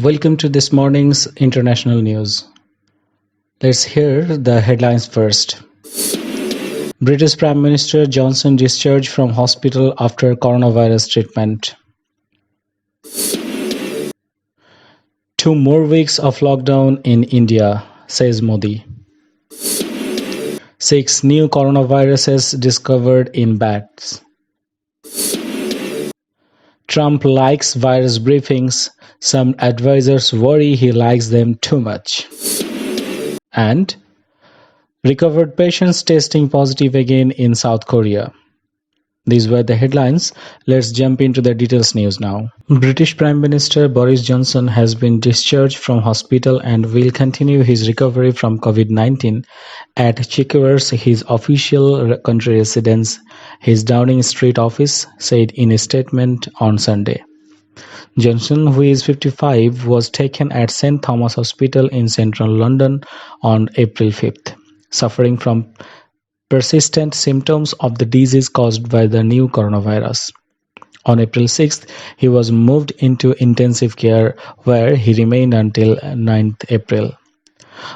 Welcome to this morning's international news. Let's hear the headlines first. British Prime Minister Johnson discharged from hospital after coronavirus treatment. 2 more weeks of lockdown in India, says Modi. 6 new coronaviruses discovered in bats. Trump likes virus briefings. Some advisors worry he likes them too much. And recovered patients testing positive again in South Korea. These were the headlines. Let's jump into the details news now. British Prime Minister Boris Johnson has been discharged from hospital and will continue his recovery from COVID-19 at Chickaver's, his official country residence, his Downing Street office said in a statement on Sunday. Johnson, who is 55, was taken at St Thomas Hospital in central London on April 5th, suffering from persistent symptoms of the disease caused by the new coronavirus. On April 6th, he was moved into intensive care where he remained until 9th April.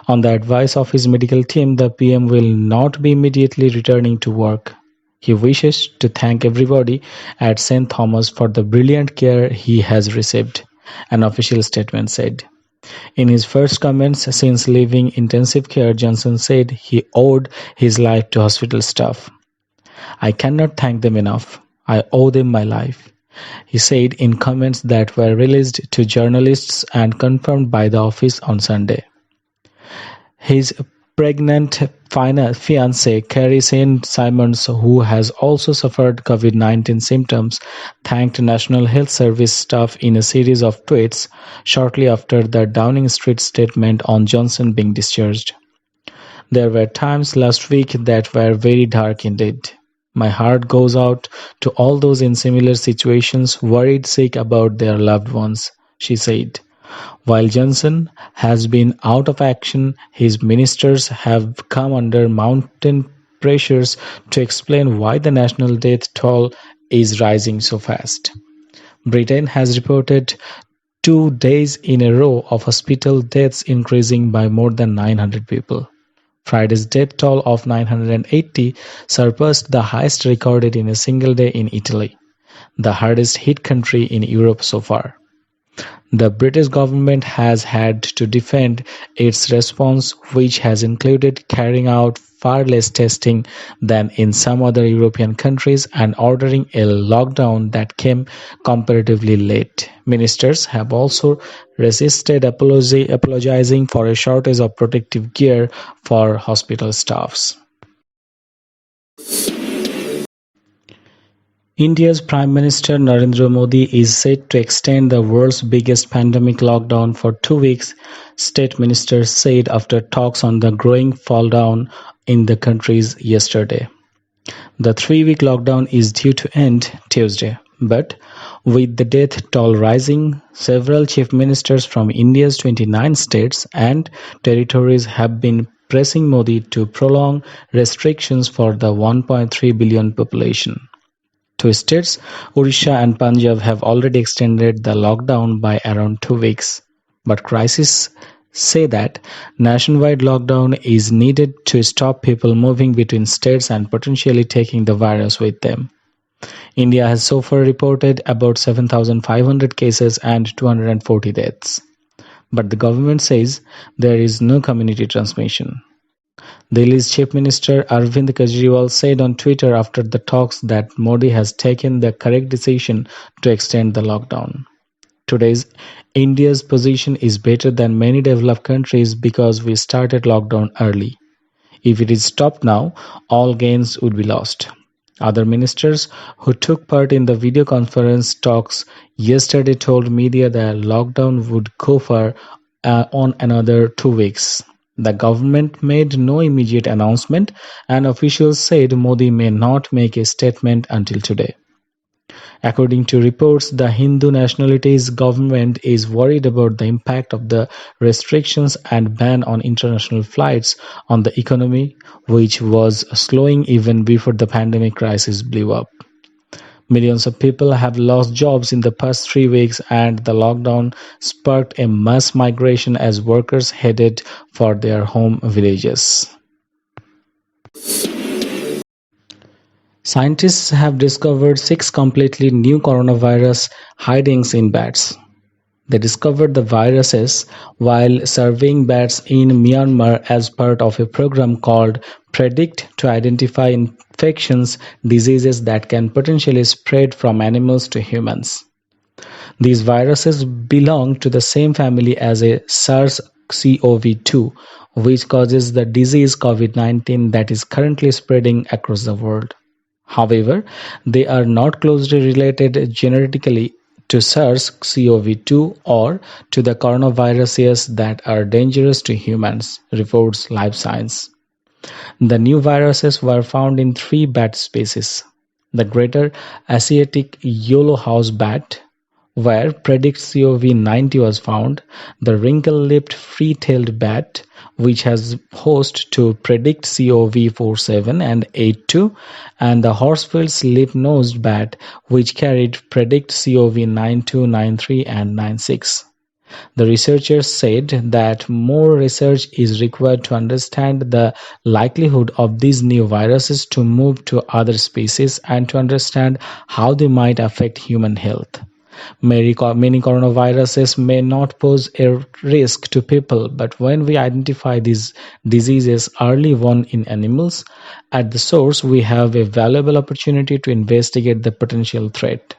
On the advice of his medical team, the PM will not be immediately returning to work. He wishes to thank everybody at St. Thomas for the brilliant care he has received, an official statement said. In his first comments since leaving intensive care, Johnson said he owed his life to hospital staff. I cannot thank them enough. I owe them my life, he said in comments that were released to journalists and confirmed by the office on Sunday. His pregnant fiancée, Carrie St. Simons, who has also suffered COVID-19 symptoms, thanked National Health Service staff in a series of tweets shortly after the Downing Street statement on Johnson being discharged. There were times last week that were very dark indeed. My heart goes out to all those in similar situations worried sick about their loved ones, she said. While Johnson has been out of action, his ministers have come under mounting pressures to explain why the national death toll is rising so fast. Britain has reported 2 days in a row of hospital deaths increasing by more than 900 people. Friday's death toll of 980 surpassed the highest recorded in a single day in Italy, the hardest hit country in Europe so far. The British government has had to defend its response, which has included carrying out far less testing than in some other European countries and ordering a lockdown that came comparatively late. Ministers have also resisted apologizing for a shortage of protective gear for hospital staffs. India's Prime Minister Narendra Modi is set to extend the world's biggest pandemic lockdown for 2 weeks, state ministers said after talks on the growing fall-down in the countries yesterday. The 3-week lockdown is due to end Tuesday, but with the death toll rising, several chief ministers from India's 29 states and territories have been pressing Modi to prolong restrictions for the 1.3 billion population. 2 states, Odisha and Punjab, have already extended the lockdown by around 2 weeks. But critics say that nationwide lockdown is needed to stop people moving between states and potentially taking the virus with them. India has so far reported about 7,500 cases and 240 deaths. But the government says there is no community transmission. Delhi's Chief Minister Arvind Kejriwal said on Twitter after the talks that Modi has taken the correct decision to extend the lockdown. Today's India's position is better than many developed countries because we started lockdown early. If it is stopped now, all gains would be lost. Other ministers who took part in the video conference talks yesterday told media that lockdown would go for on another 2 weeks. The government made no immediate announcement, and officials said Modi may not make a statement until today. According to reports, the Hindu nationalities government is worried about the impact of the restrictions and ban on international flights on the economy, which was slowing even before the pandemic crisis blew up. Millions of people have lost jobs in the past 3 weeks, and the lockdown sparked a mass migration as workers headed for their home villages. Scientists have discovered six completely new coronavirus hidings in bats. They discovered the viruses while surveying bats in Myanmar as part of a program called Predict to identify infections diseases that can potentially spread from animals to humans. These viruses belong to the same family as a SARS-CoV-2, which causes the disease COVID-19 that is currently spreading across the world. However, they are not closely related genetically to SARS-CoV-2 or to the coronaviruses that are dangerous to humans, reports Life Science. The new viruses were found in three bat species: the Greater Asiatic Yellow House bat, where Predict-CoV-90 was found; the wrinkle-lipped free-tailed bat, which has host to Predict-CoV-47 and 82; and the Horsfield's slip-nosed bat, which carried Predict-CoV-92, 93, and 96. The researchers said that more research is required to understand the likelihood of these new viruses to move to other species and to understand how they might affect human health. Many coronaviruses may not pose a risk to people, but when we identify these diseases early on in animals, at the source we have a valuable opportunity to investigate the potential threat.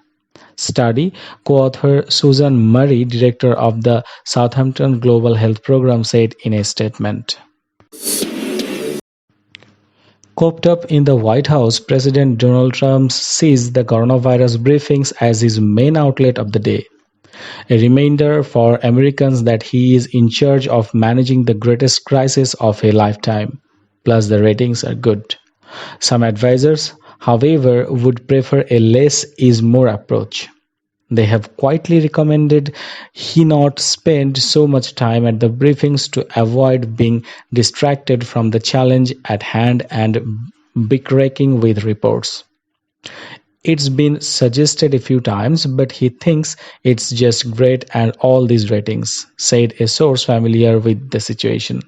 Study co-author Susan Murray, director of the Southampton Global Health Program, said in a statement. Cooped up in the White House, President Donald Trump sees the coronavirus briefings as his main outlet of the day, a reminder for Americans that he is in charge of managing the greatest crisis of a lifetime. Plus, the ratings are good. Some advisors, however, would prefer a less is more approach. They have quietly recommended he not spend so much time at the briefings to avoid being distracted from the challenge at hand and bickering with reports. It's been suggested a few times, but he thinks it's just great and all these ratings, said a source familiar with the situation.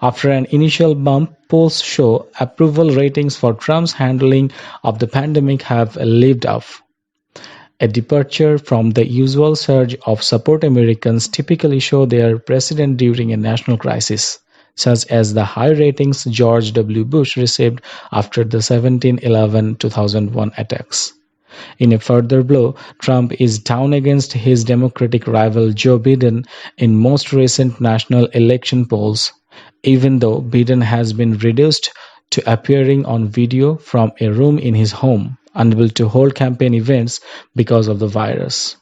After an initial bump, polls show approval ratings for Trump's handling of the pandemic have lived off. A departure from the usual surge of support Americans typically show their president during a national crisis, such as the high ratings George W. Bush received after the 2001 attacks. In a further blow, Trump is down against his Democratic rival Joe Biden in most recent national election polls, even though Biden has been reduced to appearing on video from a room in his home, unable to hold campaign events because of the virus.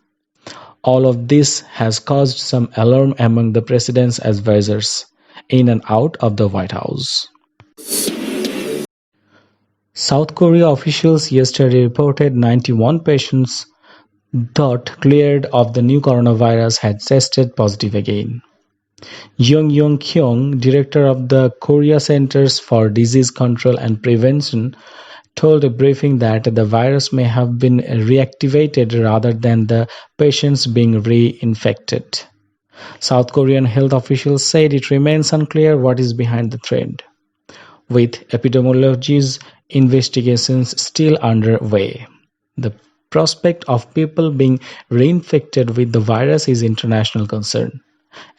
All of this has caused some alarm among the president's advisors in and out of the White House. South Korea officials yesterday reported 91 patients thought cleared of the new coronavirus had tested positive again. Young Kyung, director of the Korea Centers for Disease Control and Prevention, told a briefing that the virus may have been reactivated rather than the patients being reinfected. South Korean health officials said it remains unclear what is behind the trend, with epidemiology's investigations still underway. The prospect of people being reinfected with the virus is international concern,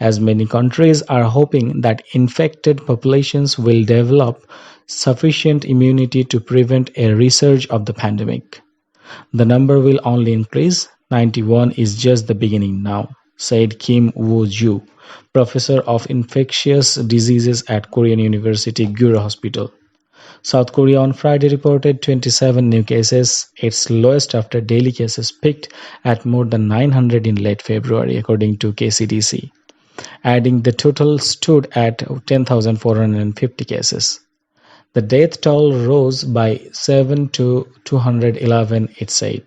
as many countries are hoping that infected populations will develop sufficient immunity to prevent a resurge of the pandemic. The number will only increase. 91 is just the beginning now, said Kim Woo-joo, professor of infectious diseases at Korean University Guro Hospital. South Korea on Friday reported 27 new cases, its lowest after daily cases peaked at more than 900 in late February, according to KCDC, adding the total stood at 10,450 cases. The death toll rose by 7 to 211, it said.